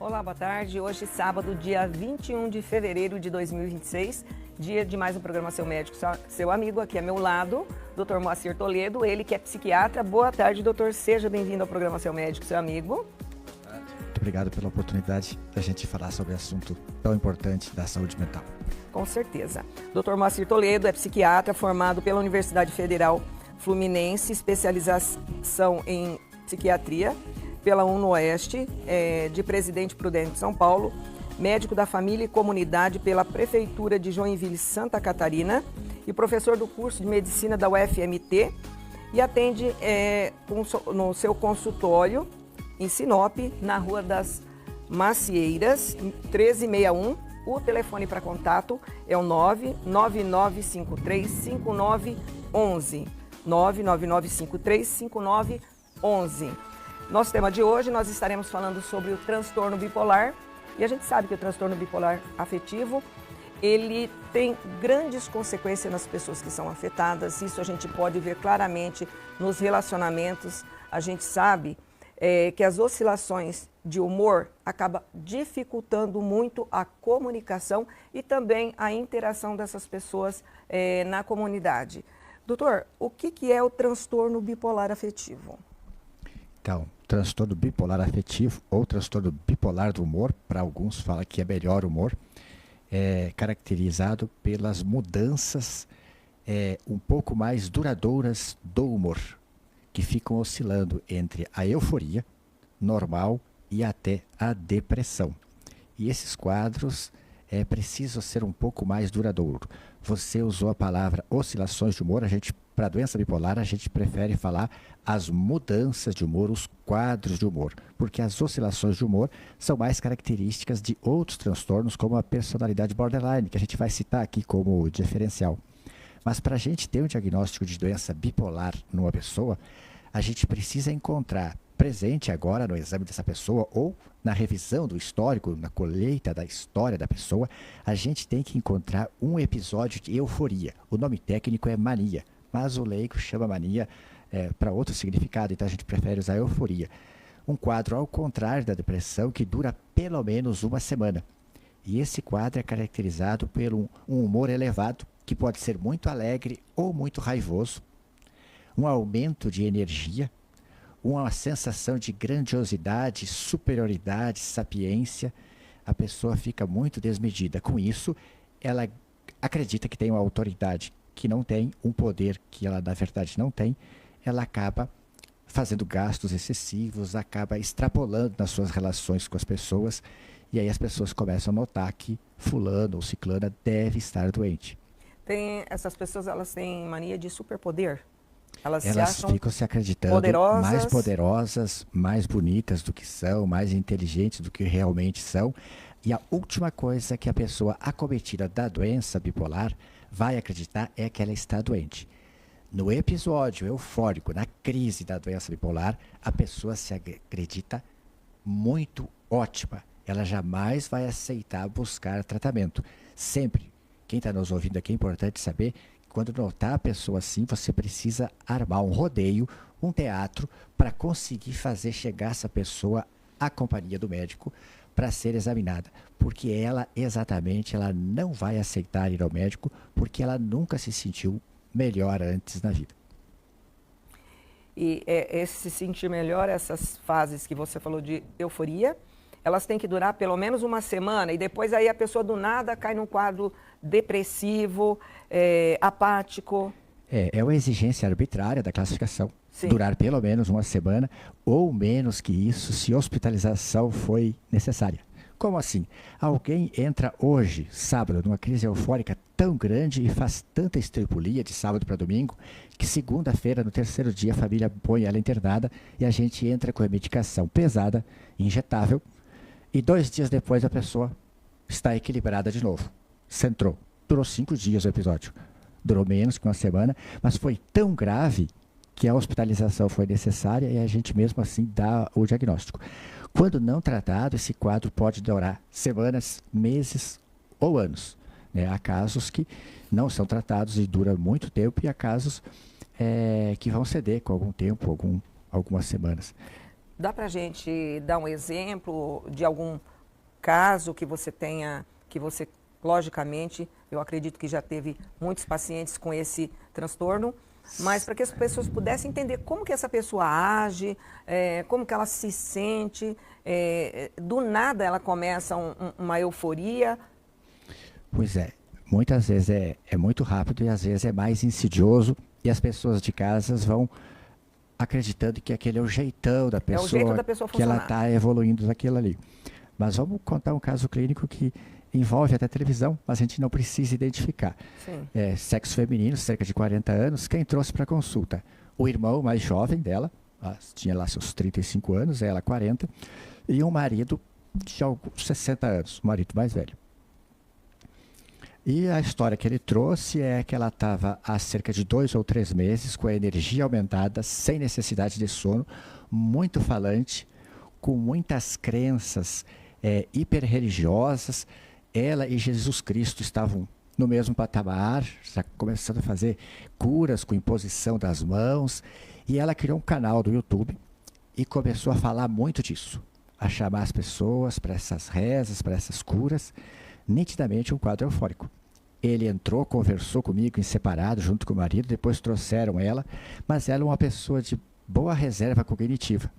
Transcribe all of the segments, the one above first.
Olá, boa tarde. Hoje, sábado, dia 21 de fevereiro de 2026, dia de mais um programa Seu Médico, Seu Amigo. Aqui ao meu lado, Dr. Moacir Toledo, ele que é psiquiatra. Boa tarde, doutor. Seja bem-vindo ao programa Seu Médico, Seu Amigo. Muito obrigado pela oportunidade da gente falar sobre assunto tão importante da saúde mental. Com certeza. Dr. Moacir Toledo é psiquiatra formado pela Universidade Federal Fluminense, especialização em psiquiatria pela UNOeste, de Presidente Prudente, São Paulo, médico da família e comunidade pela Prefeitura de Joinville, Santa Catarina, e professor do curso de medicina da UFMT, e atende no seu consultório em Sinop, na Rua das Macieiras, 1361. O telefone para contato é o 999535911. 999535911. Nosso tema de hoje, nós estaremos falando sobre o transtorno bipolar. E a gente sabe que o transtorno bipolar afetivo, ele tem grandes consequências nas pessoas que são afetadas. Isso a gente pode ver claramente nos relacionamentos. A gente sabe que as oscilações de humor acabam dificultando muito a comunicação e também a interação dessas pessoas na comunidade. Doutor, o que é o transtorno bipolar afetivo? Então, transtorno bipolar afetivo ou transtorno bipolar do humor, para alguns fala que é melhor humor, é caracterizado pelas mudanças um pouco mais duradouras do humor, que ficam oscilando entre a euforia normal e até a depressão. E esses quadros precisam ser um pouco mais duradouro. Você usou a palavra oscilações de humor, para a doença bipolar, a gente prefere falar as mudanças de humor, os quadros de humor, porque as oscilações de humor são mais características de outros transtornos, como a personalidade borderline, que a gente vai citar aqui como diferencial. Mas para a gente ter um diagnóstico de doença bipolar numa pessoa, a gente precisa encontrar presente agora no exame dessa pessoa ou na revisão do histórico, na colheita da história da pessoa, a gente tem que encontrar um episódio de euforia. O nome técnico é mania, mas o leigo chama mania para outro significado, então a gente prefere usar euforia. Um quadro ao contrário da depressão que dura pelo menos uma semana. E esse quadro é caracterizado por um humor elevado, que pode ser muito alegre ou muito raivoso, um aumento de energia, uma sensação de grandiosidade, superioridade, sapiência. A pessoa fica muito desmedida. Com isso, ela acredita que tem uma autoridade que não tem, um poder que ela, na verdade, não tem. Ela acaba fazendo gastos excessivos, acaba extrapolando nas suas relações com as pessoas. E aí as pessoas começam a notar que fulano ou ciclana deve estar doente. Essas pessoas, elas têm mania de superpoder? Elas se Elas acham ficam se acreditando mais poderosas, mais bonitas do que são, mais inteligentes do que realmente são. E a última coisa que a pessoa acometida da doença bipolar vai acreditar é que ela está doente. No episódio eufórico, na crise da doença bipolar, a pessoa se acredita muito ótima. Ela jamais vai aceitar buscar tratamento. Sempre, quem está nos ouvindo aqui, é importante saber que quando notar a pessoa assim, você precisa armar um rodeio, um teatro, para conseguir fazer chegar essa pessoa à companhia do médico para ser examinada. Porque ela não vai aceitar ir ao médico, porque ela nunca se sentiu melhor antes na vida. E esse se sentir melhor, essas fases que você falou de euforia, elas têm que durar pelo menos uma semana e depois aí a pessoa do nada cai num quadro depressivo, apático. É uma exigência arbitrária da classificação. Sim. Durar pelo menos uma semana ou menos que isso se hospitalização foi necessária. Como assim? Alguém entra hoje, sábado, numa crise eufórica tão grande e faz tanta estripulia de sábado para domingo, que segunda-feira, no terceiro dia, a família põe ela internada e a gente entra com a medicação pesada, injetável, e 2 dias depois a pessoa está equilibrada de novo. Centrou. Durou 5 dias o episódio. Durou menos que uma semana, mas foi tão grave que a hospitalização foi necessária e a gente mesmo assim dá o diagnóstico. Quando não tratado, esse quadro pode durar semanas, meses ou anos. Há casos que não são tratados e duram muito tempo e há casos que vão ceder com algum tempo, algumas semanas. Dá para a gente dar um exemplo de algum caso que você tenha, que você, logicamente, eu acredito que já teve muitos pacientes com esse transtorno, mas para que as pessoas pudessem entender como que essa pessoa age, como que ela se sente, do nada ela começa uma euforia. Pois é, muitas vezes é muito rápido e às vezes é mais insidioso e as pessoas de casa vão acreditando que aquele é o jeitão da pessoa, É o jeito da pessoa que ela funcionar. está evoluindo daquilo ali. Mas vamos contar um caso clínico que envolve até televisão, mas a gente não precisa identificar. Sim. Sexo feminino, cerca de 40 anos, quem trouxe para consulta? O irmão mais jovem dela, tinha lá seus 35 anos, ela 40, e um marido de 60 anos, o marido mais velho. E a história que ele trouxe é que ela estava há cerca de 2 ou 3 meses com a energia aumentada, sem necessidade de sono, muito falante, com muitas crenças hiperreligiosas. Ela e Jesus Cristo estavam no mesmo patamar, já começando a fazer curas com imposição das mãos. E ela criou um canal do YouTube e começou a falar muito disso, a chamar as pessoas para essas rezas, para essas curas. Nitidamente um quadro eufórico. Ele entrou, conversou comigo em separado, junto com o marido, depois trouxeram ela, mas ela é uma pessoa de boa reserva cognitiva.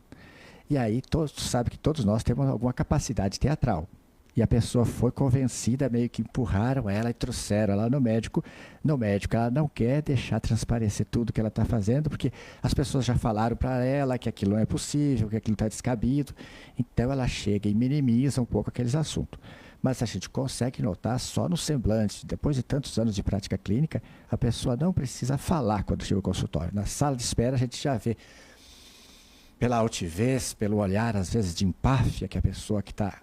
E aí todos sabem que todos nós temos alguma capacidade teatral. E a pessoa foi convencida, meio que empurraram ela e trouxeram ela no médico. No médico, ela não quer deixar transparecer tudo que ela está fazendo, porque as pessoas já falaram para ela que aquilo não é possível, que aquilo está descabido. Então ela chega e minimiza um pouco aqueles assuntos. Mas a gente consegue notar só no semblante, depois de tantos anos de prática clínica, a pessoa não precisa falar quando chega ao consultório. Na sala de espera a gente já vê, pela altivez, pelo olhar, às vezes de empáfia, que a pessoa que está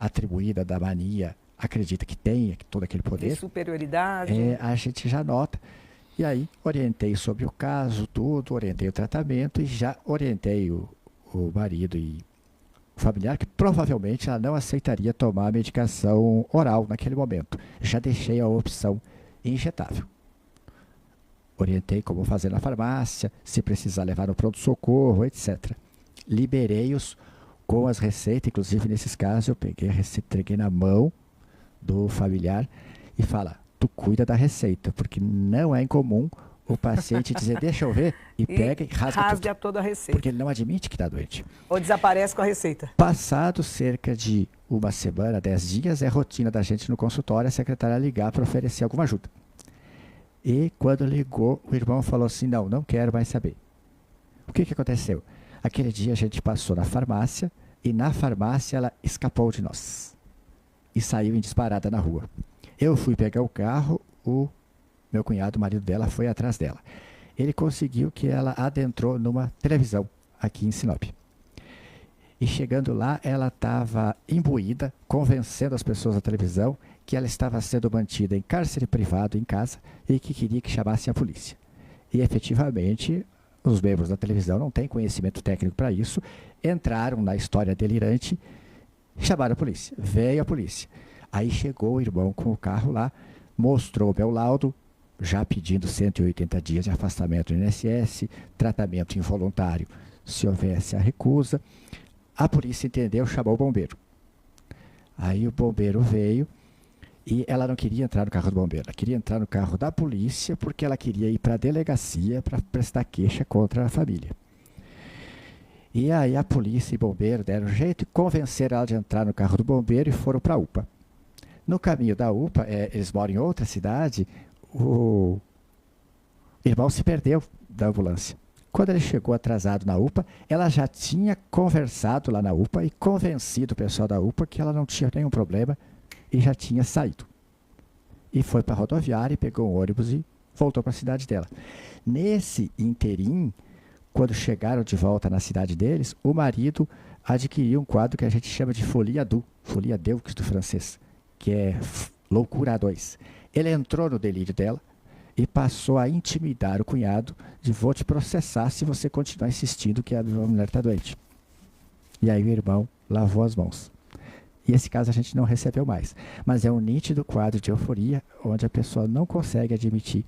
atribuída da mania acredita que tem todo aquele poder. De superioridade. A gente já nota. E aí orientei sobre o caso, tudo, orientei o tratamento e já orientei o marido e familiar que provavelmente ela não aceitaria tomar a medicação oral naquele momento. Já deixei a opção injetável. Orientei como fazer na farmácia, se precisar levar no pronto-socorro, etc. Liberei-os com as receitas, inclusive nesses casos eu peguei a receita, entreguei na mão do familiar e fala, tu cuida da receita, porque não é incomum o paciente dizer, deixa eu ver, e pega e rasga toda a receita. Porque ele não admite que está doente. Ou desaparece com a receita. Passado cerca de uma semana, 10 dias, é rotina da gente no consultório, a secretária ligar para oferecer alguma ajuda. E quando ligou, o irmão falou assim, não quero mais saber. O que aconteceu? Aquele dia a gente passou na farmácia, e na farmácia ela escapou de nós. E saiu em disparada na rua. Eu fui pegar o carro, o meu cunhado, o marido dela, foi atrás dela. Ele conseguiu que ela adentrou numa televisão aqui em Sinop. E chegando lá, ela estava imbuída, convencendo as pessoas da televisão que ela estava sendo mantida em cárcere privado em casa e que queria que chamassem a polícia. E efetivamente, os membros da televisão não têm conhecimento técnico para isso, entraram na história delirante, chamaram a polícia. Veio a polícia. Aí chegou o irmão com o carro lá, mostrou o meu laudo, já pedindo 180 dias de afastamento do INSS, tratamento involuntário, se houvesse a recusa. A polícia entendeu, chamou o bombeiro. Aí o bombeiro veio e ela não queria entrar no carro do bombeiro, ela queria entrar no carro da polícia porque ela queria ir para a delegacia para prestar queixa contra a família. E aí a polícia e o bombeiro deram um jeito e convenceram ela de entrar no carro do bombeiro e foram para a UPA. No caminho da UPA, eles moram em outra cidade, o irmão se perdeu da ambulância. Quando ele chegou atrasado na UPA, ela já tinha conversado lá na UPA e convencido o pessoal da UPA que ela não tinha nenhum problema e já tinha saído. E foi para a rodoviária, pegou um ônibus e voltou para a cidade dela. Nesse interim, quando chegaram de volta na cidade deles, o marido adquiriu um quadro que a gente chama de folie deux do francês, que é loucura a dois. Ele entrou no delírio dela e passou a intimidar o cunhado de vou te processar se você continuar insistindo que a minha mulher está doente. E aí o irmão lavou as mãos. E esse caso a gente não recebeu mais. Mas é um nítido quadro de euforia onde a pessoa não consegue admitir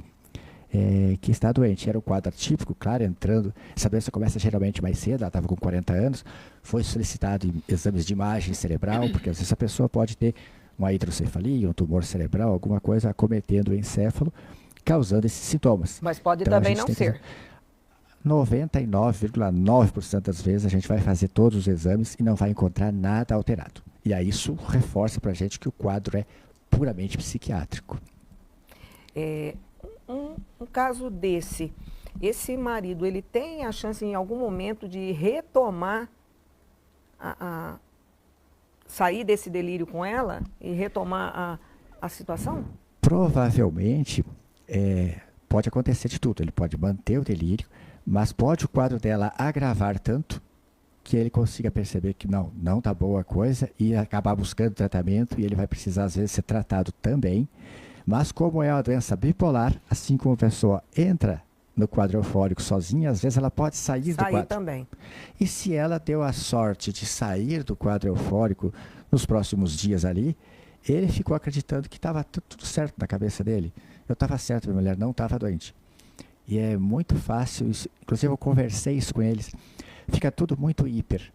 que está doente. Era um quadro atípico, claro, entrando. Essa doença começa geralmente mais cedo, ela estava com 40 anos, foi solicitado exames de imagem cerebral, porque às vezes a pessoa pode ter uma hidrocefalia, um tumor cerebral, alguma coisa acometendo o encéfalo, causando esses sintomas. Mas pode Então, também não ser. 99,9% das vezes a gente vai fazer todos os exames e não vai encontrar nada alterado. E aí isso reforça para a gente que o quadro é puramente psiquiátrico. Um caso desse, esse marido, ele tem a chance em algum momento de retomar, sair desse delírio com ela e retomar a situação? Provavelmente pode acontecer de tudo. Ele pode manter o delírio, mas pode o quadro dela agravar tanto que ele consiga perceber que não está boa a coisa e acabar buscando tratamento, e ele vai precisar às vezes ser tratado também. Mas como é uma doença bipolar, assim como a pessoa entra no quadro eufórico sozinha, às vezes ela pode sair do quadro. Também. E se ela deu a sorte de sair do quadro eufórico nos próximos dias ali, ele ficou acreditando que estava tudo certo na cabeça dele. Eu estava certo, minha mulher não estava doente. E é muito fácil, inclusive eu conversei isso com eles, fica tudo muito hiper.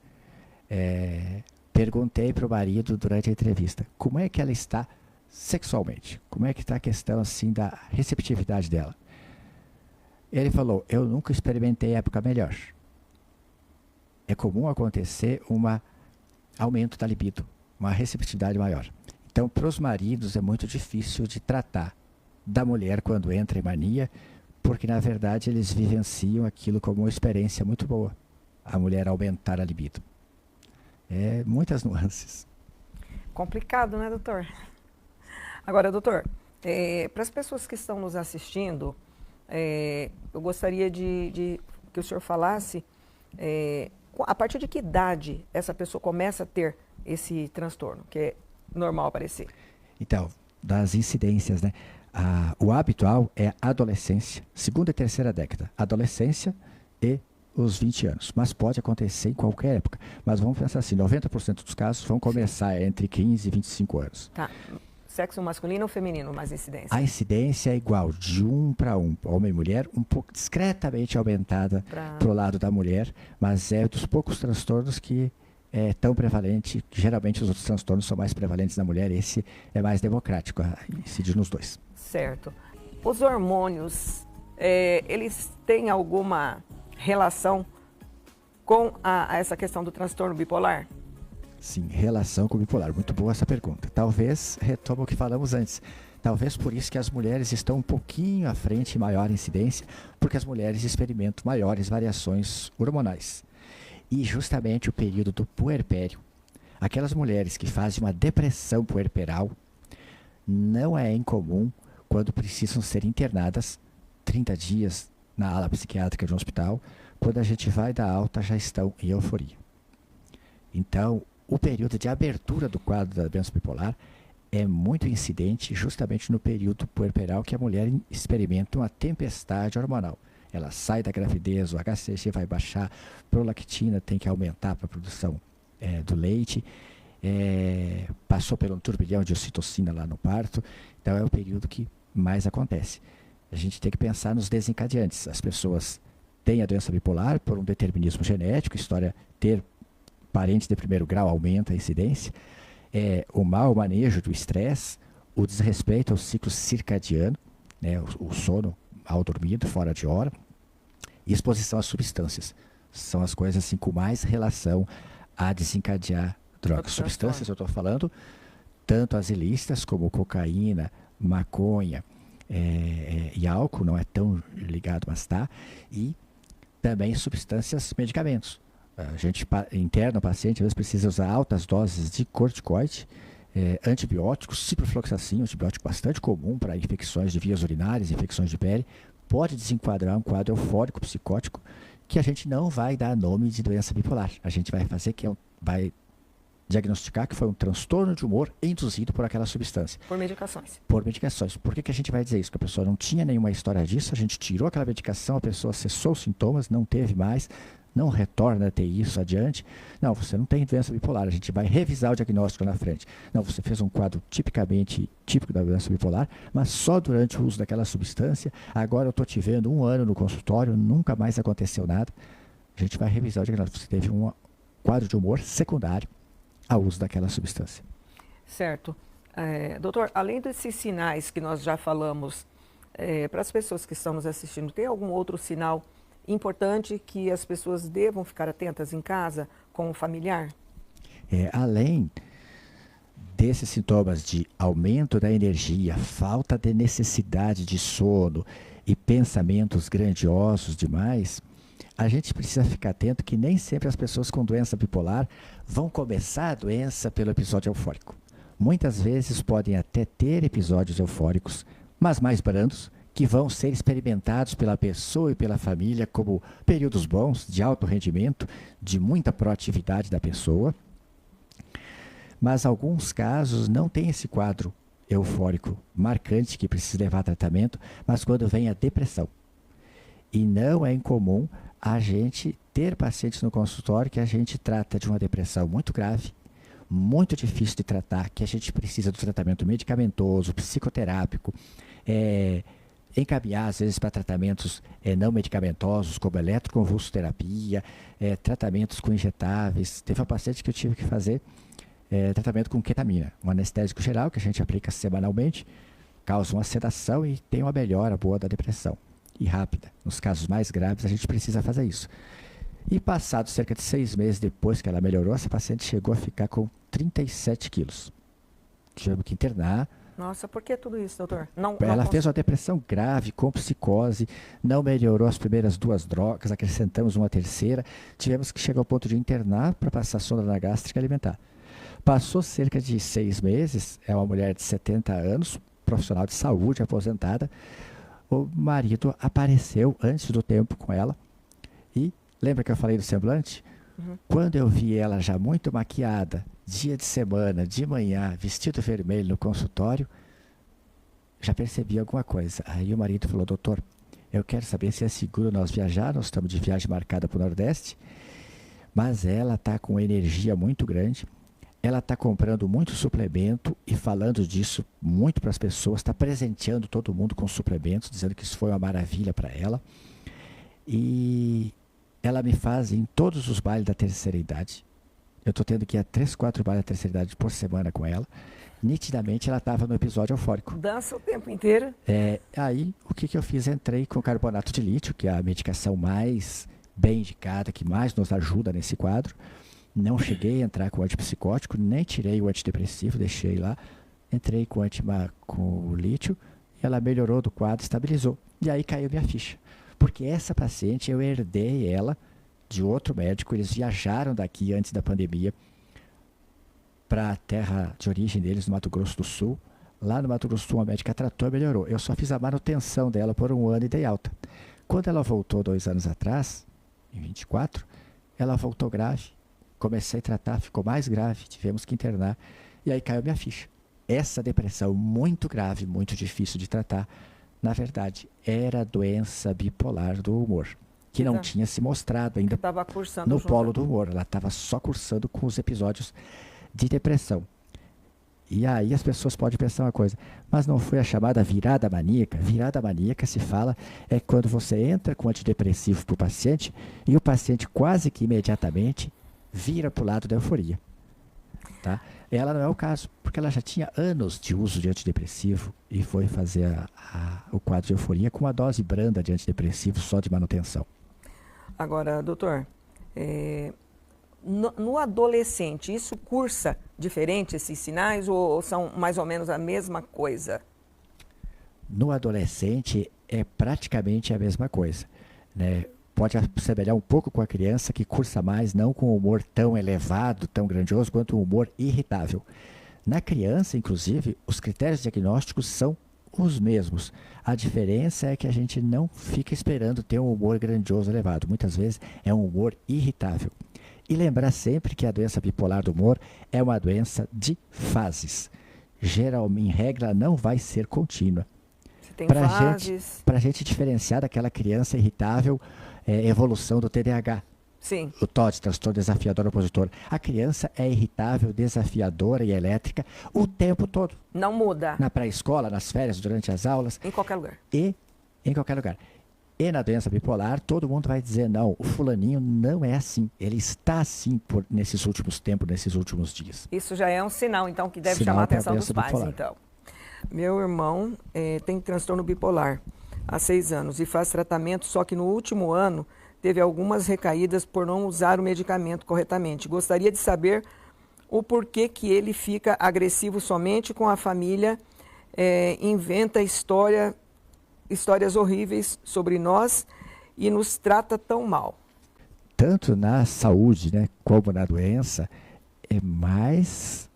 Perguntei para o marido durante a entrevista, como é que ela está sexualmente? Como é que está a questão assim da receptividade dela? Ele falou, eu nunca experimentei época melhor. É comum acontecer aumento da libido, uma receptividade maior. Então, para os maridos é muito difícil de tratar da mulher quando entra em mania, porque na verdade eles vivenciam aquilo como uma experiência muito boa, a mulher aumentar a libido. Muitas nuances. Complicado, né, doutor? Agora, doutor, para as pessoas que estão nos assistindo, eu gostaria de que o senhor falasse a partir de que idade essa pessoa começa a ter esse transtorno, que é normal aparecer. Então, das incidências, né? O habitual é a adolescência, segunda e terceira década, adolescência e os 20 anos, mas pode acontecer em qualquer época. Mas vamos pensar assim, 90% dos casos vão começar entre 15 e 25 anos. Tá. Sexo masculino ou feminino, mais incidência? A incidência é igual, de 1 para 1, homem e mulher, um pouco discretamente aumentada para o lado da mulher, mas é dos poucos transtornos que é tão prevalente, que geralmente os outros transtornos são mais prevalentes na mulher, esse é mais democrático, incide nos dois. Certo. Os hormônios, eles têm alguma relação com essa questão do transtorno bipolar? Sim, relação com o bipolar. Muito boa essa pergunta. Talvez retoma o que falamos antes. Talvez por isso que as mulheres estão um pouquinho à frente em maior incidência, porque as mulheres experimentam maiores variações hormonais. E justamente o período do puerpério, aquelas mulheres que fazem uma depressão puerperal, não é incomum quando precisam ser internadas 30 dias na ala psiquiátrica de um hospital, quando a gente vai dar alta já estão em euforia. Então, o período de abertura do quadro da doença bipolar é muito incidente justamente no período puerperal, que a mulher experimenta uma tempestade hormonal. Ela sai da gravidez, o HCG vai baixar, a prolactina tem que aumentar para a produção do leite, passou por um turbilhão de ocitocina lá no parto, então é o período que mais acontece. A gente tem que pensar nos desencadeantes. As pessoas têm a doença bipolar por um determinismo genético, ter parentes de primeiro grau aumenta a incidência, o mau manejo do estresse, o desrespeito ao ciclo circadiano, né, o sono mal dormido, fora de hora, e exposição a substâncias. São as coisas assim, com mais relação a desencadear drogas. Substâncias, eu estou falando, tanto as ilícitas como cocaína, maconha e álcool, não é tão ligado, mas tá, e também substâncias, medicamentos. A gente interna o paciente, às vezes precisa usar altas doses de corticoide, antibióticos, ciprofloxacina, antibiótico bastante comum para infecções de vias urinárias, infecções de pele, pode desenquadrar um quadro eufórico psicótico que a gente não vai dar nome de doença bipolar. A gente vai fazer vai diagnosticar que foi um transtorno de humor induzido por aquela substância. Por medicações. Por medicações. Por que a gente vai dizer isso? Que a pessoa não tinha nenhuma história disso, a gente tirou aquela medicação, a pessoa cessou os sintomas, não teve mais, não retorna a ter isso adiante. Não, você não tem doença bipolar, a gente vai revisar o diagnóstico na frente. Não, você fez um quadro típico da doença bipolar, mas só durante o uso daquela substância. Agora eu estou te vendo 1 ano no consultório, nunca mais aconteceu nada. A gente vai revisar o diagnóstico. Você teve um quadro de humor secundário ao uso daquela substância. Certo. Doutor, além desses sinais que nós já falamos, para as pessoas que estão nos assistindo, tem algum outro sinal importante que as pessoas devam ficar atentas em casa com o familiar? Além desses sintomas de aumento da energia, falta de necessidade de sono e pensamentos grandiosos demais, a gente precisa ficar atento que nem sempre as pessoas com doença bipolar vão começar a doença pelo episódio eufórico. Muitas vezes podem até ter episódios eufóricos, mas mais brandos, que vão ser experimentados pela pessoa e pela família como períodos bons, de alto rendimento, de muita proatividade da pessoa. Mas alguns casos não tem esse quadro eufórico marcante que precisa levar a tratamento, mas quando vem a depressão. E não é incomum a gente ter pacientes no consultório que a gente trata de uma depressão muito grave, muito difícil de tratar, que a gente precisa do tratamento medicamentoso, psicoterápico, encaminhar às vezes para tratamentos não medicamentosos, como eletroconvulsoterapia, tratamentos com injetáveis. Teve uma paciente que eu tive que fazer tratamento com ketamina, um anestésico geral que a gente aplica semanalmente, causa uma sedação e tem uma melhora boa da depressão, e rápida. Nos casos mais graves a gente precisa fazer isso. E passado cerca de 6 meses depois que ela melhorou, essa paciente chegou a ficar com 37 quilos. Tivemos que internar. Nossa, por que tudo isso, doutor? Ela fez uma depressão grave, com psicose, não melhorou as primeiras 2 drogas, acrescentamos uma terceira, tivemos que chegar ao ponto de internar para passar sonda gástrica alimentar. Passou cerca de 6 meses, é uma mulher de 70 anos, profissional de saúde, aposentada. O marido apareceu antes do tempo com ela e lembra que eu falei do semblante? Uhum. Quando eu vi ela já muito maquiada, dia de semana, de manhã, vestido vermelho no consultório, já percebi alguma coisa. Aí o marido falou: doutor, eu quero saber se é seguro nós viajar, nós estamos de viagem marcada para o Nordeste, mas ela está com energia muito grande, ela está comprando muito suplemento e falando disso muito para as pessoas, está presenteando todo mundo com suplementos, dizendo que isso foi uma maravilha para ela. E ela me faz em todos os bailes da terceira idade. Eu estou tendo que ir a 3, 4 bailes da terceira idade por semana com ela. Nitidamente ela estava no episódio eufórico. Dança o tempo inteiro. Aí o que eu fiz? Entrei com carbonato de lítio, que é a medicação mais bem indicada, que mais nos ajuda nesse quadro. Não cheguei a entrar com o antipsicótico, nem tirei o antidepressivo, deixei lá. Entrei com o lítio e ela melhorou do quadro, estabilizou. E aí caiu minha ficha. Porque essa paciente, eu herdei ela de outro médico, eles viajaram daqui antes da pandemia para a terra de origem deles, no Mato Grosso do Sul. Lá no Mato Grosso do Sul, a médica tratou e melhorou. Eu só fiz a manutenção dela por 1 ano e dei alta. Quando ela voltou 2 anos atrás, em 24, ela voltou grave. Comecei a tratar, ficou mais grave, tivemos que internar. E aí caiu minha ficha. Essa depressão muito grave, muito difícil de tratar, na verdade, era a doença bipolar do humor, que não tinha se mostrado ainda no polo do humor. Ela estava só cursando com os episódios de depressão. E aí as pessoas podem pensar uma coisa, mas não foi a chamada virada maníaca? Virada maníaca se fala quando você entra com antidepressivo para o paciente e o paciente quase que imediatamente vira para o lado da euforia. Tá? Ela não é o caso, porque ela já tinha anos de uso de antidepressivo e foi fazer o quadro de euforia com uma dose branda de antidepressivo só de manutenção. Agora, doutor, no adolescente, isso cursa diferente esses sinais ou são mais ou menos a mesma coisa? No adolescente é praticamente a mesma coisa, né? Pode assemelhar um pouco com a criança que cursa mais, não com um humor tão elevado, tão grandioso, quanto um humor irritável. Na criança, inclusive, os critérios diagnósticos são os mesmos. A diferença é que a gente não fica esperando ter um humor grandioso elevado. Muitas vezes é um humor irritável. E lembrar sempre que a doença bipolar do humor é uma doença de fases. Geralmente, em regra, não vai ser contínua. Para a gente diferenciar daquela criança irritável, evolução do TDAH. Sim. O TOD, transtorno desafiador opositor. A criança é irritável, desafiadora e elétrica o tempo todo. Não muda. Na pré-escola, nas férias, durante as aulas. Em qualquer lugar. E em qualquer lugar. E na doença bipolar, todo mundo vai dizer, não, o fulaninho não é assim. Ele está assim nesses últimos tempos, nesses últimos dias. Isso já é um sinal, então, que deve Sinal chamar a pra atenção dos doença pais, bipolar. então. Meu irmão tem transtorno bipolar há 6 anos e faz tratamento, só que no último ano teve algumas recaídas por não usar o medicamento corretamente. Gostaria de saber o porquê que ele fica agressivo somente com a família, inventa histórias horríveis sobre nós e nos trata tão mal. Tanto na saúde, né, como na doença, é mais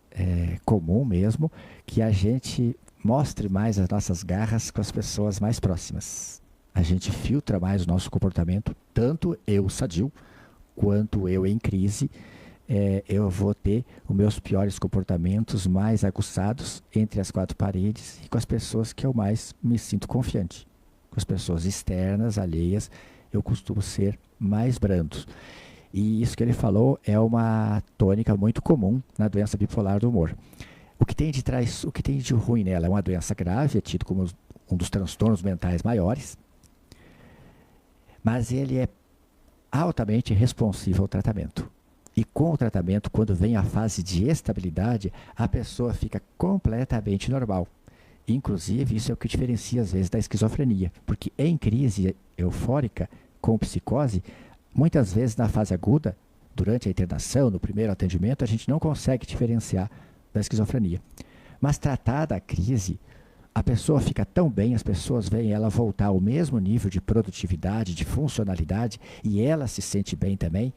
comum mesmo que a gente mostre mais as nossas garras com as pessoas mais próximas. A gente filtra mais o nosso comportamento, tanto eu sadio, quanto eu em crise. Eu vou ter os meus piores comportamentos mais aguçados entre as 4 paredes e com as pessoas que eu mais me sinto confiante. Com as pessoas externas, alheias, eu costumo ser mais brando. E isso que ele falou é uma tônica muito comum na doença bipolar do humor. O que tem de ruim nela é uma doença grave, é tido como um dos transtornos mentais maiores, mas ele é altamente responsivo ao tratamento. E com o tratamento, quando vem a fase de estabilidade, a pessoa fica completamente normal. Inclusive, isso é o que diferencia às vezes da esquizofrenia, porque em crise eufórica com psicose, muitas vezes na fase aguda, durante a internação, no primeiro atendimento, a gente não consegue diferenciar da esquizofrenia. Mas tratada a crise, a pessoa fica tão bem, as pessoas veem ela voltar ao mesmo nível de produtividade, de funcionalidade, e ela se sente bem também,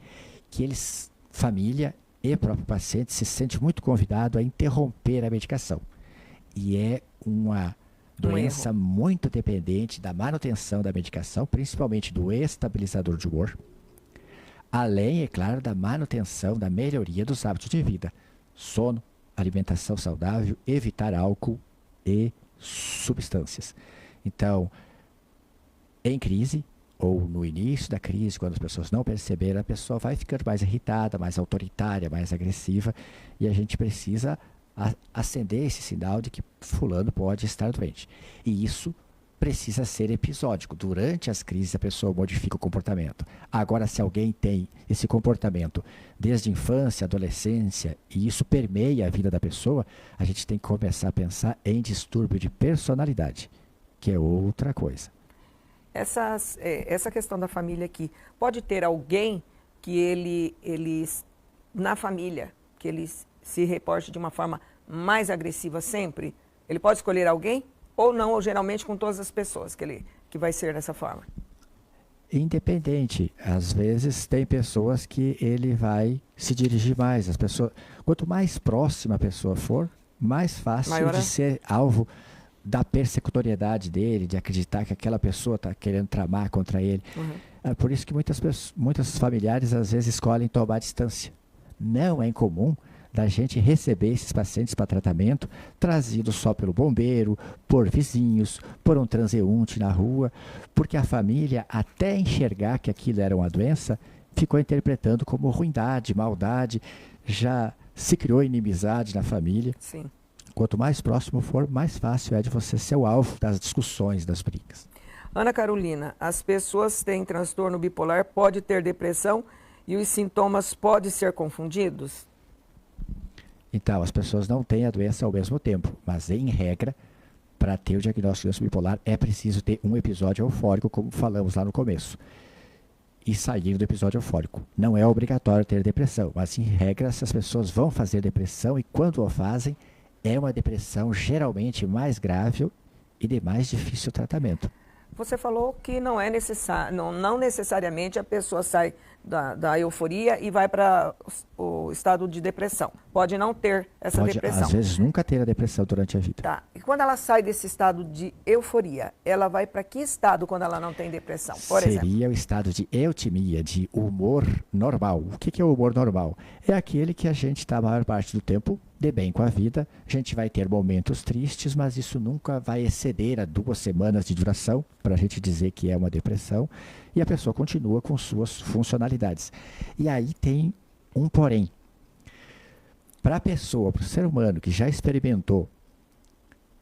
que eles, família e próprio paciente, se sente muito convidado a interromper a medicação. E é uma doença muito dependente da manutenção da medicação, principalmente do estabilizador de humor, além, é claro, da manutenção da melhoria dos hábitos de vida, sono, alimentação saudável, evitar álcool e substâncias. Então, em crise, ou no início da crise, quando as pessoas não perceberam, a pessoa vai ficando mais irritada, mais autoritária, mais agressiva, e a gente precisa acender esse sinal de que fulano pode estar doente. E isso precisa ser episódico. Durante as crises a pessoa modifica o comportamento. Agora, se alguém tem esse comportamento desde a infância, adolescência, e isso permeia a vida da pessoa, a gente tem que começar a pensar em distúrbio de personalidade, que é outra coisa. Essa questão da família aqui, pode ter alguém que ele na família, que ele se reporte de uma forma mais agressiva sempre? Ele pode escolher alguém? Ou não, ou geralmente com todas as pessoas que vai ser dessa forma? Independente. Às vezes tem pessoas que ele vai se dirigir mais. As pessoas, quanto mais próxima a pessoa for, mais fácil de ser alvo da persecutoriedade dele, de acreditar que aquela pessoa está querendo tramar contra ele. É por isso que muitos familiares às vezes escolhem tomar distância. Não é incomum da gente receber esses pacientes para tratamento, trazidos só pelo bombeiro, por vizinhos, por um transeunte na rua, porque a família, até enxergar que aquilo era uma doença, ficou interpretando como ruindade, maldade, já se criou inimizade na família. Sim. Quanto mais próximo for, mais fácil é de você ser o alvo das discussões, das brigas. Ana Carolina, as pessoas têm transtorno bipolar, pode ter depressão e os sintomas podem ser confundidos? Então, as pessoas não têm a doença ao mesmo tempo, mas em regra, para ter o diagnóstico de doença bipolar, é preciso ter um episódio eufórico, como falamos lá no começo. E sair do episódio eufórico. Não é obrigatório ter depressão, mas em regra, as pessoas vão fazer depressão e quando o fazem, é uma depressão geralmente mais grave e de mais difícil tratamento. Você falou que não é necessário, não necessariamente a pessoa sai da euforia e vai para o estado de depressão. Pode não ter essa depressão. Às vezes nunca ter a depressão durante a vida. Tá. E quando ela sai desse estado de euforia, ela vai para que estado quando ela não tem depressão, por exemplo? Seria o estado de eutimia, de humor normal. O que é o humor normal? É aquele que a gente está a maior parte do tempo dê bem com a vida. A gente vai ter momentos tristes, mas isso nunca vai exceder a 2 semanas de duração para a gente dizer que é uma depressão, e a pessoa continua com suas funcionalidades. E aí tem um porém. Para a pessoa, para o ser humano que já experimentou,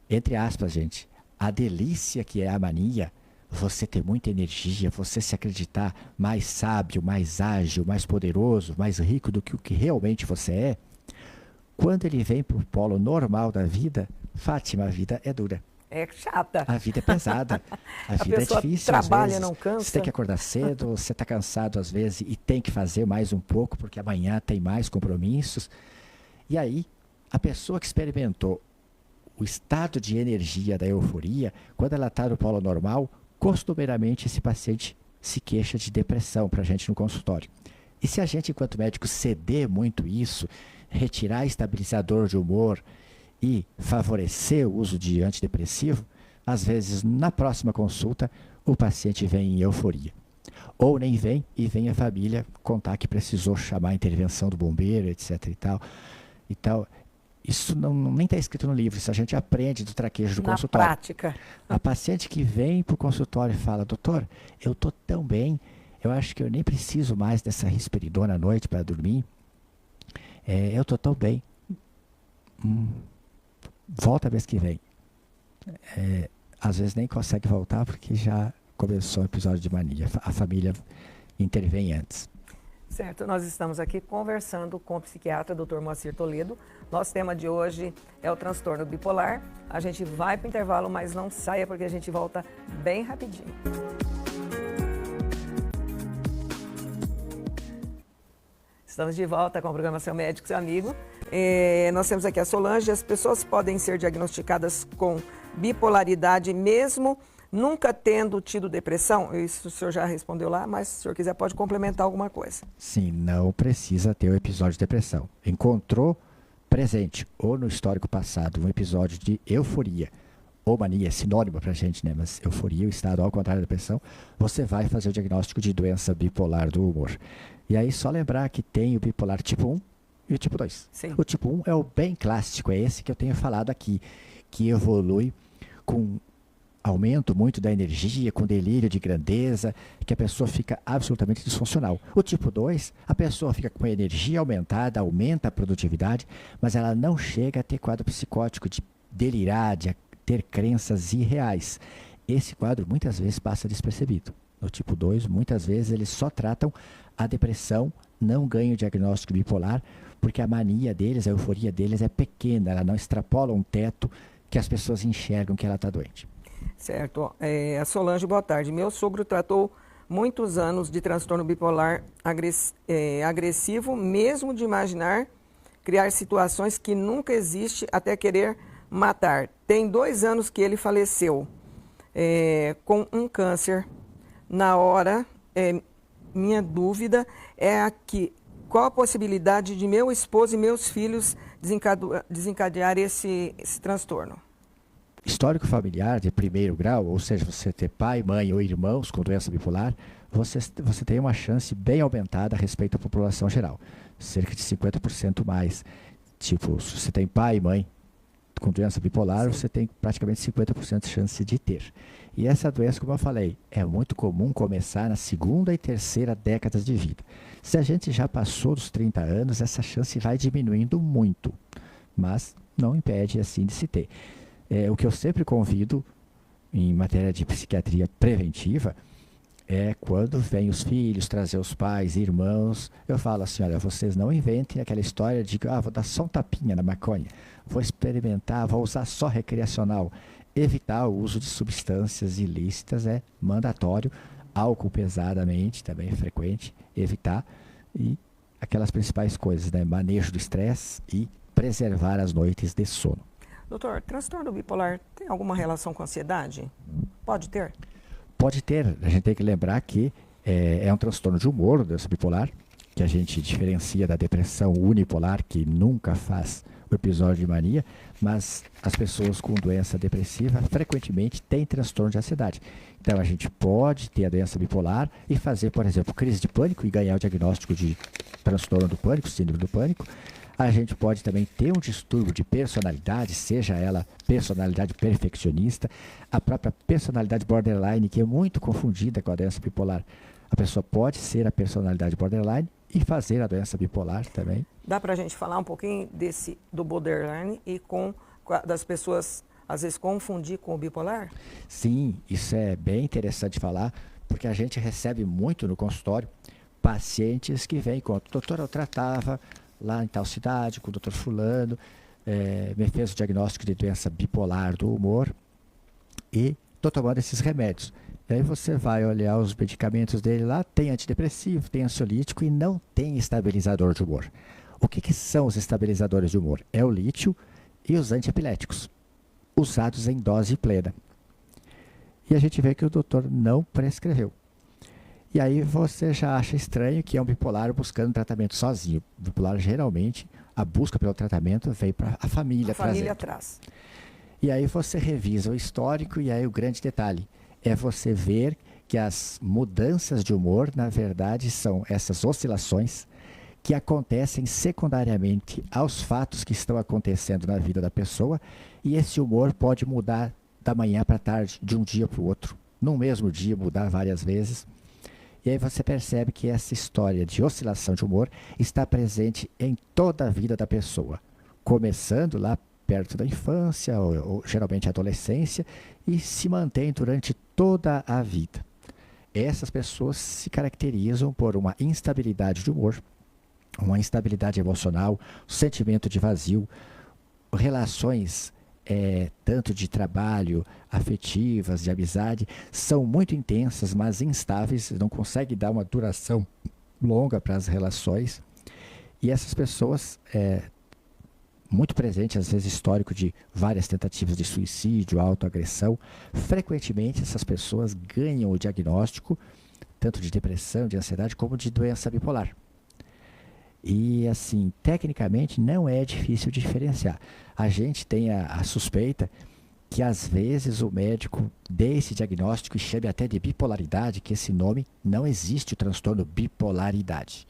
entre aspas, gente, a delícia que é a mania, você ter muita energia, você se acreditar mais sábio, mais ágil, mais poderoso, mais rico do que o que realmente você é, quando ele vem para o polo normal da vida, Fátima, a vida é dura. É chata. A vida é pesada. A vida é difícil. Trabalha, às vezes, não cansa. você tem que acordar cedo, você está cansado às vezes e tem que fazer mais um pouco, porque amanhã tem mais compromissos. E aí, a pessoa que experimentou o estado de energia da euforia, quando ela está no polo normal, costumeiramente esse paciente se queixa de depressão para a gente no consultório. E se a gente, enquanto médico, ceder muito isso, retirar estabilizador de humor e favorecer o uso de antidepressivo, às vezes, na próxima consulta, o paciente vem em euforia. Ou nem vem e vem a família contar que precisou chamar a intervenção do bombeiro, etc. e tal. Isso nem está escrito no livro, isso a gente aprende do traquejo do consultório. Na prática. A paciente que vem para o consultório e fala, doutor, eu estou tão bem, eu acho que eu nem preciso mais dessa risperidona à noite para dormir. Eu estou tão bem. Volta mês que vem. Às vezes nem consegue voltar porque já começou o episódio de mania. A família intervém antes. Certo, nós estamos aqui conversando com o psiquiatra Dr. Moacir Toledo. Nosso tema de hoje é o transtorno bipolar. A gente vai para o intervalo, mas não saia porque a gente volta bem rapidinho. Estamos de volta com o programa Seu Médico, Seu Amigo. Nós temos aqui a Solange. As pessoas podem ser diagnosticadas com bipolaridade mesmo nunca tendo tido depressão? Isso o senhor já respondeu lá, mas se o senhor quiser pode complementar alguma coisa. Sim, não precisa ter o episódio de depressão. Encontrou presente ou no histórico passado um episódio de euforia, ou mania, é sinônimo pra gente, né? Mas euforia, o estado ao contrário da depressão, você vai fazer o diagnóstico de doença bipolar do humor. E aí só lembrar que tem o bipolar tipo 1 e o tipo 2. Sim. O tipo 1 é o bem clássico, é esse que eu tenho falado aqui, que evolui com aumento muito da energia, com delírio de grandeza, que a pessoa fica absolutamente disfuncional. O tipo 2, a pessoa fica com a energia aumentada, aumenta a produtividade, mas ela não chega a ter quadro psicótico de delirar, de ter crenças irreais. Esse quadro muitas vezes passa despercebido. No tipo 2, muitas vezes eles só tratam a depressão, não ganham o diagnóstico bipolar, porque a mania deles, a euforia deles é pequena, ela não extrapola um teto que as pessoas enxergam que ela está doente. Certo. A Solange, boa tarde. Meu sogro tratou muitos anos de transtorno bipolar agressivo, mesmo de imaginar criar situações que nunca existe até querer matar. Tem 2 anos que ele faleceu com um câncer. Na hora, minha dúvida é aqui, qual a possibilidade de meu esposo e meus filhos desencadear esse transtorno? Histórico familiar de primeiro grau, ou seja, você ter pai, mãe ou irmãos com doença bipolar, você tem uma chance bem aumentada a respeito da população geral. Cerca de 50% mais. Tipo, se você tem pai e mãe com doença bipolar, você tem praticamente 50% de chance de ter. E essa doença, como eu falei, é muito comum começar na segunda e terceira décadas de vida. Se a gente já passou dos 30 anos, essa chance vai diminuindo muito, mas não impede assim de se ter. O que eu sempre convido em matéria de psiquiatria preventiva é quando vem os filhos, trazer os pais, irmãos, eu falo assim, olha, vocês não inventem aquela história de que vou dar só um tapinha na maconha, vou experimentar, vou usar só recreacional. Evitar o uso de substâncias ilícitas é mandatório, álcool pesadamente também é frequente, evitar, e aquelas principais coisas, né? Manejo do estresse e preservar as noites de sono. Doutor, transtorno bipolar tem alguma relação com ansiedade? Pode ter? Pode ter. A gente tem que lembrar que é um transtorno de humor, doença bipolar, que a gente diferencia da depressão unipolar, que nunca faz o episódio de mania, mas as pessoas com doença depressiva frequentemente têm transtorno de ansiedade. Então a gente pode ter a doença bipolar e fazer, por exemplo, crise de pânico e ganhar o diagnóstico de transtorno do pânico, síndrome do pânico. A gente pode também ter um distúrbio de personalidade, seja ela personalidade perfeccionista, a própria personalidade borderline, que é muito confundida com a doença bipolar. A pessoa pode ser a personalidade borderline e fazer a doença bipolar também. Dá para a gente falar um pouquinho do borderline e das pessoas, às vezes, confundir com o bipolar? Sim, isso é bem interessante falar, porque a gente recebe muito no consultório pacientes que vêm com: doutor, eu tratava lá em tal cidade, com o doutor fulano, me fez o diagnóstico de doença bipolar do humor e estou tomando esses remédios. E aí você vai olhar os medicamentos dele lá, tem antidepressivo, tem ansiolítico e não tem estabilizador de humor. O que são os estabilizadores de humor? É o lítio e os antiepiléticos, usados em dose plena. E a gente vê que o doutor não prescreveu. E aí você já acha estranho que é um bipolar buscando tratamento sozinho. O bipolar, geralmente, a busca pelo tratamento vem para a família trazer. A família traz. E aí você revisa o histórico e aí o grande detalhe é você ver que as mudanças de humor, na verdade, são essas oscilações que acontecem secundariamente aos fatos que estão acontecendo na vida da pessoa, e esse humor pode mudar da manhã para a tarde, de um dia para o outro, no mesmo dia, mudar várias vezes. E aí você percebe que essa história de oscilação de humor está presente em toda a vida da pessoa, começando lá perto da infância, ou geralmente adolescência, e se mantém durante toda a vida. Essas pessoas se caracterizam por uma instabilidade de humor, uma instabilidade emocional, sentimento de vazio, relações tanto de trabalho, afetivas, de amizade, são muito intensas, mas instáveis, não conseguem dar uma duração longa para as relações. E essas pessoas, muito presente, às vezes histórico de várias tentativas de suicídio, autoagressão, frequentemente essas pessoas ganham o diagnóstico, tanto de depressão, de ansiedade, como de doença bipolar. E, assim, tecnicamente não é difícil diferenciar. A gente tem a suspeita que, às vezes, o médico dê esse diagnóstico e chame até de bipolaridade, que esse nome não existe, o transtorno bipolaridade.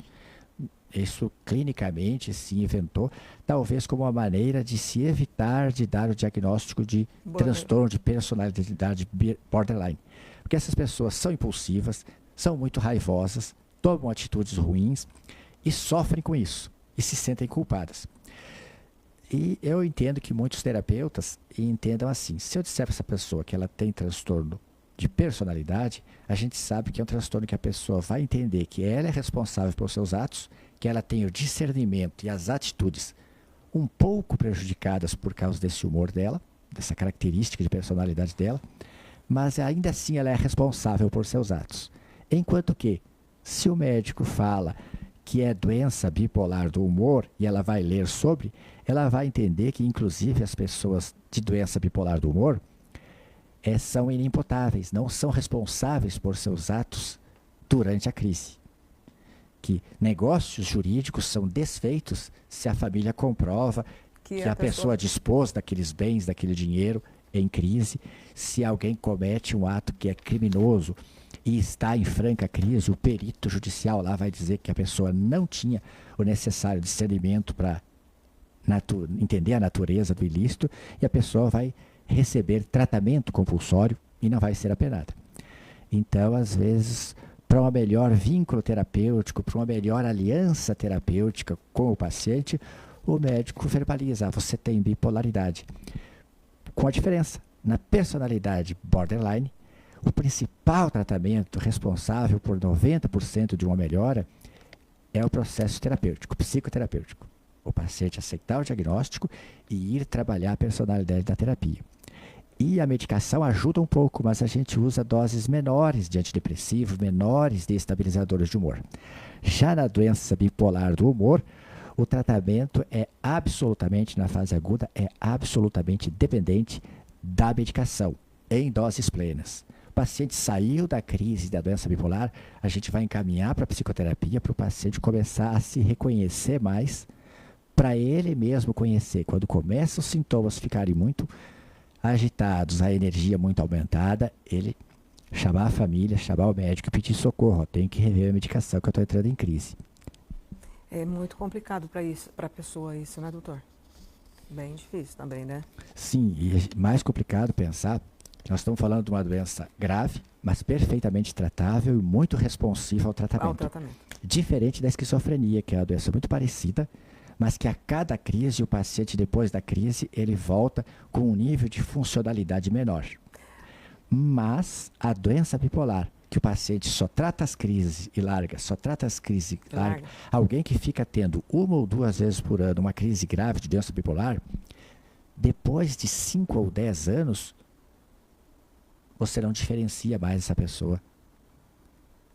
Isso, clinicamente, se inventou, talvez como uma maneira de se evitar de dar o diagnóstico de transtorno de personalidade borderline. Porque essas pessoas são impulsivas, são muito raivosas, tomam atitudes ruins, e sofrem com isso, e se sentem culpadas. E eu entendo que muitos terapeutas entendam assim: se eu disser para essa pessoa que ela tem transtorno de personalidade, a gente sabe que é um transtorno que a pessoa vai entender que ela é responsável pelos seus atos, que ela tem o discernimento e as atitudes um pouco prejudicadas por causa desse humor dela, dessa característica de personalidade dela, mas ainda assim ela é responsável por seus atos. Enquanto que, se o médico fala que é doença bipolar do humor, e ela vai ler sobre, ela vai entender que, inclusive, as pessoas de doença bipolar do humor são inimputáveis, não são responsáveis por seus atos durante a crise. Que negócios jurídicos são desfeitos se a família comprova que a pessoa dispôs daqueles bens, daquele dinheiro em crise, se alguém comete um ato que é criminoso e está em franca crise, o perito judicial lá vai dizer que a pessoa não tinha o necessário discernimento para entender a natureza do ilícito, e a pessoa vai receber tratamento compulsório e não vai ser apenada. Então, às vezes, para um melhor vínculo terapêutico, para uma melhor aliança terapêutica com o paciente, o médico verbaliza: você tem bipolaridade. Com a diferença, na personalidade borderline, o principal tratamento responsável por 90% de uma melhora é o processo terapêutico, psicoterapêutico. O paciente aceitar o diagnóstico e ir trabalhar a personalidade da terapia. E a medicação ajuda um pouco, mas a gente usa doses menores de antidepressivo, menores de estabilizadores de humor. Já na doença bipolar do humor, o tratamento é absolutamente, na fase aguda, é absolutamente dependente da medicação, em doses plenas. O paciente saiu da crise da doença bipolar, a gente vai encaminhar para a psicoterapia, para o paciente começar a se reconhecer mais, para ele mesmo conhecer. Quando começam os sintomas ficarem muito agitados, a energia muito aumentada, ele chamar a família, chamar o médico e pedir socorro: tenho que rever a medicação que eu estou entrando em crise. É muito complicado para a pessoa isso, né, doutor? Bem difícil também, né? Sim, e é mais complicado pensar que nós estamos falando de uma doença grave, mas perfeitamente tratável e muito responsiva ao Ao tratamento. tratamento. Diferente da esquizofrenia, que é uma doença muito parecida, mas que a cada crise, o paciente, depois da crise, ele volta com um nível de funcionalidade menor. Mas a doença bipolar, que o paciente só trata as crises e larga, só trata as crises e larga, alguém que fica tendo 1 ou 2 vezes por ano uma crise grave de doença bipolar, depois de 5 ou 10 anos, você não diferencia mais essa pessoa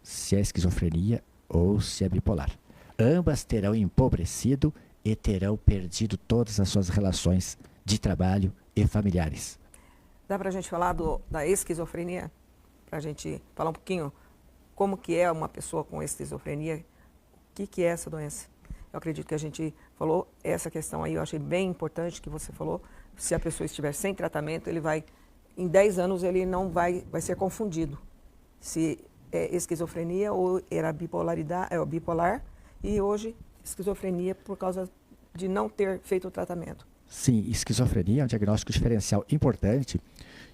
se é esquizofrenia ou se é bipolar. Ambas terão empobrecido e terão perdido todas as suas relações de trabalho e familiares. Dá para a gente falar da esquizofrenia? Para a gente falar um pouquinho como que é uma pessoa com esquizofrenia, o que é essa doença? Eu acredito que a gente falou essa questão aí, eu achei bem importante que você falou. Se a pessoa estiver sem tratamento, ele vai, em 10 anos, ele não vai ser confundido. Se é esquizofrenia ou era bipolaridade, bipolar, e hoje esquizofrenia por causa de não ter feito o tratamento. Sim, esquizofrenia é um diagnóstico diferencial importante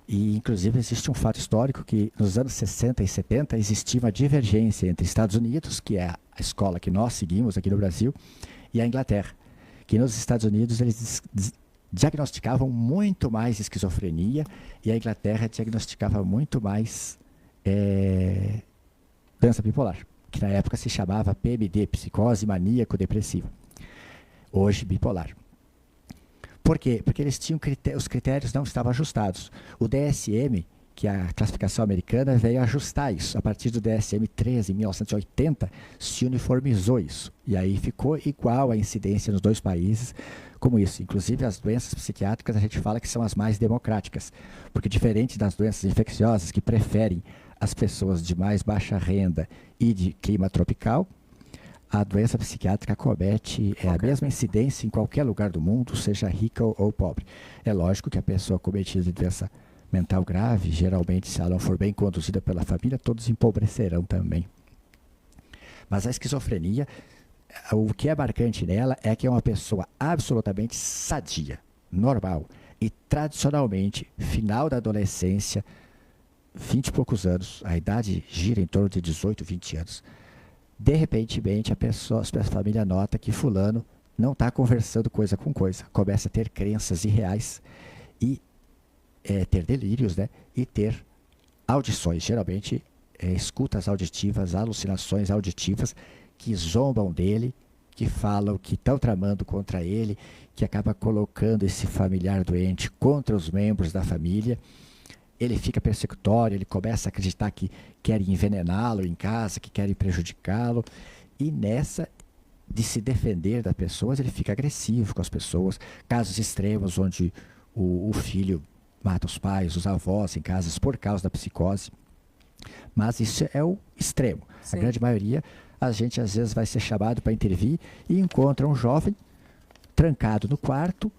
e, inclusive, existe um fato histórico que nos anos 60 e 70 existia uma divergência entre Estados Unidos, que é a escola que nós seguimos aqui no Brasil, e a Inglaterra, que nos Estados Unidos eles diagnosticavam muito mais esquizofrenia e a Inglaterra diagnosticava muito mais doença bipolar, que na época se chamava PMD, psicose maníaco-depressiva. Hoje, bipolar. Por quê? Porque eles tinham os critérios não estavam ajustados. O DSM, que é a classificação americana, veio ajustar isso. A partir do DSM-13, em 1980, se uniformizou isso. E aí ficou igual a incidência nos 2 países, como isso. Inclusive, as doenças psiquiátricas, a gente fala que são as mais democráticas. Porque diferente das doenças infecciosas, que preferem as pessoas de mais baixa renda e de clima tropical, a doença psiquiátrica comete a mesma incidência em qualquer lugar do mundo, seja rica ou pobre. É lógico que a pessoa cometida de doença mental grave, geralmente, se ela não for bem conduzida pela família, todos empobrecerão também. Mas a esquizofrenia, o que é marcante nela é que é uma pessoa absolutamente sadia, normal. E, tradicionalmente, final da adolescência, 20 e poucos anos, a idade gira em torno de 18, 20 anos. De repente, a família nota que fulano não está conversando coisa com coisa. Começa a ter crenças irreais e ter delírios, né? E ter audições, geralmente escutas auditivas, alucinações auditivas que zombam dele, que falam que estão tramando contra ele, que acaba colocando esse familiar doente contra os membros da família. Ele fica persecutório, ele começa a acreditar que querem envenená-lo em casa, que querem prejudicá-lo. E nessa de se defender das pessoas, ele fica agressivo com as pessoas. Casos extremos onde o filho mata os pais, os avós em casas por causa da psicose. Mas isso é o extremo. Sim. A grande maioria, a gente às vezes vai ser chamado para intervir e encontra um jovem trancado no quarto.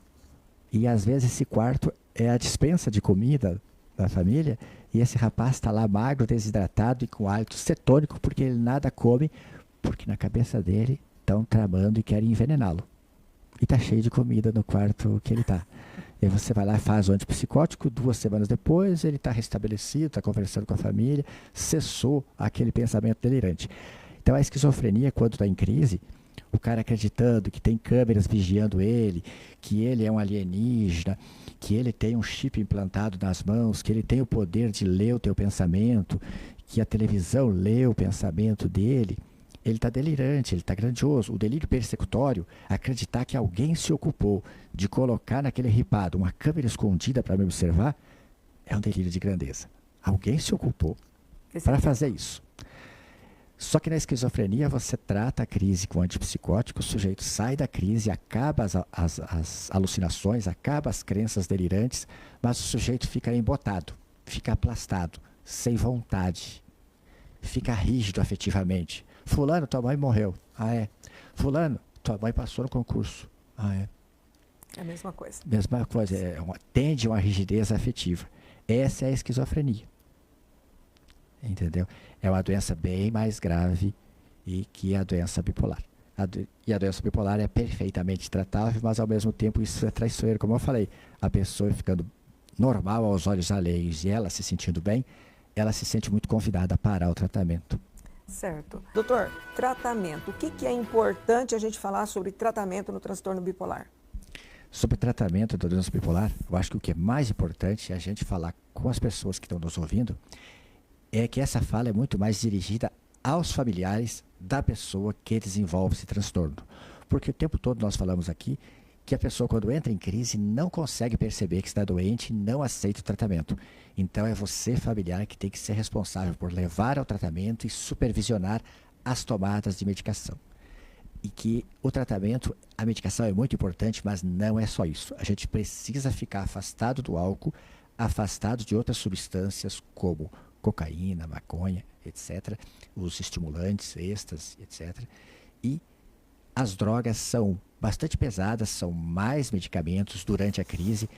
E às vezes esse quarto é a despensa de comida da família, e esse rapaz está lá magro, desidratado e com hálito cetônico, porque ele nada come, porque na cabeça dele estão tramando e querem envenená-lo. E está cheio de comida no quarto que ele está. E aí você vai lá e faz o antipsicótico, 2 semanas depois ele está restabelecido, está conversando com a família, cessou aquele pensamento delirante. Então a esquizofrenia, quando está em crise, o cara acreditando que tem câmeras vigiando ele, que ele é um alienígena, que ele tem um chip implantado nas mãos, que ele tem o poder de ler o teu pensamento, que a televisão lê o pensamento dele, ele está delirante, ele está grandioso. O delírio persecutório, acreditar que alguém se ocupou de colocar naquele ripado uma câmera escondida para me observar, é um delírio de grandeza. Alguém se ocupou para fazer isso. Só que na esquizofrenia você trata a crise com antipsicótico, o sujeito sai da crise, acaba as alucinações, acaba as crenças delirantes, mas o sujeito fica embotado, fica aplastado, sem vontade, fica rígido afetivamente. Fulano, tua mãe morreu. Ah, é. Fulano, tua mãe passou no concurso. Ah, é. É a mesma coisa. Mesma coisa, tende a uma rigidez afetiva. Essa é a esquizofrenia. Entendeu? É uma doença bem mais grave e que a doença bipolar. E a doença bipolar é perfeitamente tratável, mas ao mesmo tempo isso é traiçoeiro. Como eu falei, a pessoa ficando normal aos olhos alheios e ela se sentindo bem, ela se sente muito convidada a parar o tratamento. Certo. Doutor, tratamento. O que é importante a gente falar sobre tratamento no transtorno bipolar? Sobre o tratamento da doença bipolar, eu acho que o que é mais importante é a gente falar com as pessoas que estão nos ouvindo, é que essa fala é muito mais dirigida aos familiares da pessoa que desenvolve esse transtorno. Porque o tempo todo nós falamos aqui que a pessoa, quando entra em crise, não consegue perceber que está doente e não aceita o tratamento. Então é você, familiar, que tem que ser responsável por levar ao tratamento e supervisionar as tomadas de medicação. E que o tratamento, a medicação é muito importante, mas não é só isso. A gente precisa ficar afastado do álcool, afastado de outras substâncias como cocaína, maconha, etc., os estimulantes, êxtase, etc. E as drogas são bastante pesadas, são mais medicamentos durante a crise,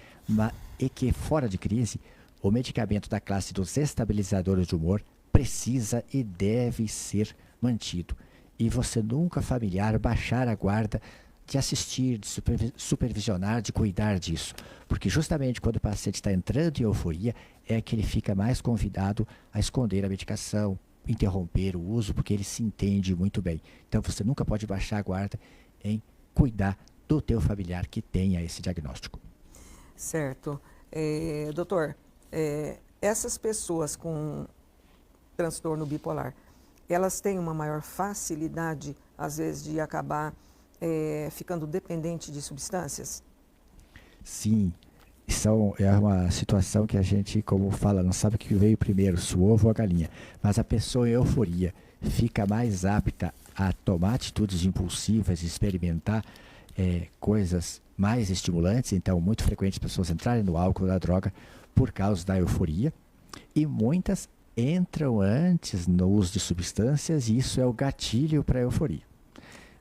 e que fora de crise, o medicamento da classe dos estabilizadores de humor precisa e deve ser mantido. E você nunca, familiar, baixar a guarda de assistir, de supervisionar, de cuidar disso. Porque justamente quando o paciente está entrando em euforia, é que ele fica mais convidado a esconder a medicação, interromper o uso, porque ele se entende muito bem. Então você nunca pode baixar a guarda em cuidar do teu familiar que tenha esse diagnóstico. Certo. Doutor, essas pessoas com transtorno bipolar, elas têm uma maior facilidade, às vezes, de acabar ficando dependente de substâncias? Sim, é uma situação que a gente, como fala, não sabe o que veio primeiro, se o ovo ou a galinha. Mas a pessoa em euforia fica mais apta a tomar atitudes impulsivas, experimentar coisas mais estimulantes. Então, muito frequente as pessoas entrarem no álcool, na droga, por causa da euforia. E muitas entram antes no uso de substâncias e isso é o gatilho para a euforia.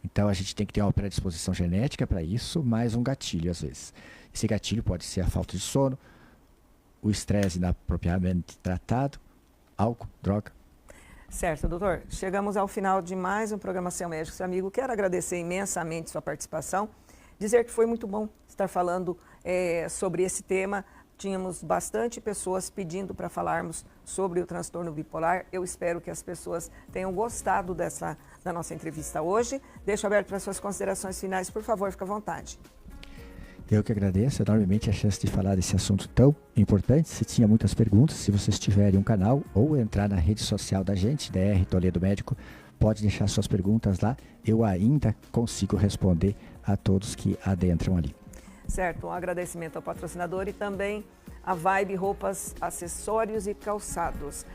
Então a gente tem que ter uma predisposição genética para isso, mais um gatilho às vezes. Esse gatilho pode ser a falta de sono, o estresse inapropriadamente tratado, álcool, droga. Certo, doutor. Chegamos ao final de mais um programa Seu Médico, Seu Amigo. Quero agradecer imensamente sua participação, dizer que foi muito bom estar falando sobre esse tema. Tínhamos bastante pessoas pedindo para falarmos sobre o transtorno bipolar. Eu espero que as pessoas tenham gostado da nossa entrevista hoje. Deixo aberto para suas considerações finais. Por favor, fique à vontade. Eu que agradeço enormemente a chance de falar desse assunto tão importante. Se tinha muitas perguntas, se vocês tiverem um canal ou entrar na rede social da gente, DR Toledo Médico, pode deixar suas perguntas lá. Eu ainda consigo responder a todos que adentram ali. Certo, um agradecimento ao patrocinador e também a Vibe Roupas, Acessórios e Calçados.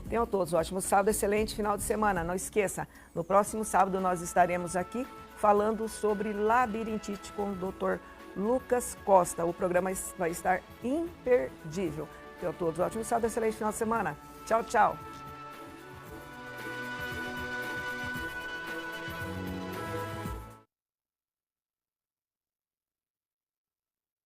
Tenham todos um ótimo sábado, excelente final de semana. Não esqueça, no próximo sábado nós estaremos aqui falando sobre labirintite com o Dr. Lucas Costa. O programa vai estar imperdível. Tenham todos um ótimo sábado, excelente final de semana. Tchau, tchau.